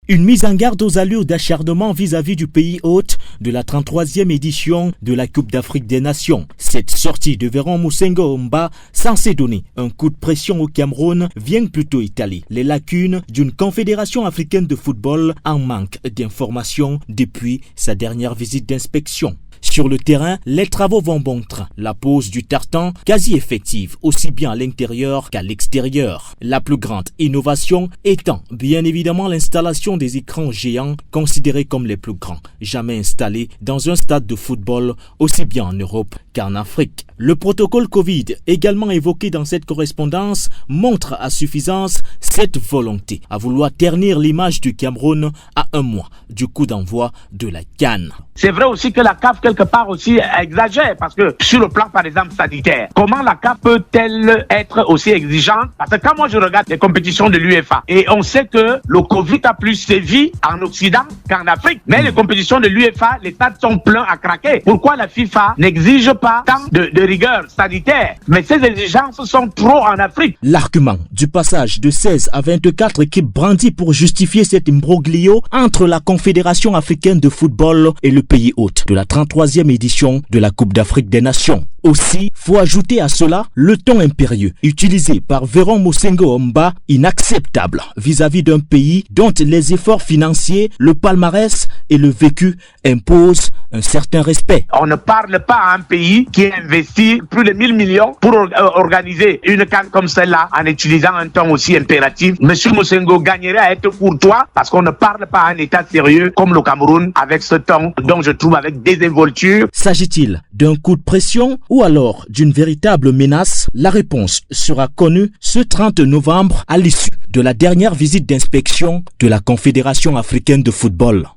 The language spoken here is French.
Une mise en garde aux allures d'acharnement vis-à-vis du pays hôte de la 33e édition de la Coupe d'Afrique des Nations. Cette sortie de Véron Moussengo Omba, censée donner un coup de pression au Cameroun, vient plutôt étaler les lacunes d'une confédération africaine de football en manque d'informations depuis sa dernière visite d'inspection. Sur le terrain, les travaux vont bon train. La pose du tartan, quasi effective, aussi bien à l'intérieur qu'à l'extérieur. La plus grande innovation étant bien évidemment l'installation des écrans géants considérés comme les plus grands jamais installés dans un stade de football aussi bien en Europe qu'en Afrique. Le protocole Covid, également évoqué dans cette correspondance, montre à suffisance cette volonté à vouloir ternir l'image du Cameroun à un mois du coup d'envoi de la CAN. C'est vrai aussi que la CAF quelque part aussi exagère parce que sur le plan par exemple sanitaire, comment la CAF peut-elle être aussi exigeante? Parce que quand moi je regarde les compétitions de l'UEFA et on sait que le Covid a plus sévi en Occident qu'en Afrique, mais les compétitions de l'UEFA, les stades sont pleins à craquer. Pourquoi la FIFA n'exige pas tant de rigueur sanitaire? Mais ces exigences sont trop en Afrique. L'argument du passage de 16 à 24 équipes brandit pour justifier cet imbroglio entre la Confédération africaine de football et le pays hôte de la 33e édition de la Coupe d'Afrique des Nations. Aussi, faut ajouter à cela le ton impérieux utilisé par Véron Moussengo Omba, inacceptable vis-à-vis d'un pays dont les efforts financiers, le palmarès et le vécu imposent un certain respect. On ne parle pas à un pays qui a investi plus de 1000 millions pour organiser une CAN comme celle-là en utilisant un ton aussi impératif. Monsieur Moussengo gagnerait à être courtois parce qu'on ne parle pas à un État sérieux comme le Cameroun avec ce ton dont je trouve avec désinvolture. S'agit-il d'un coup de pression ou alors d'une véritable menace? La réponse sera connue ce 30 novembre à l'issue de la dernière visite d'inspection de la Confédération africaine de football.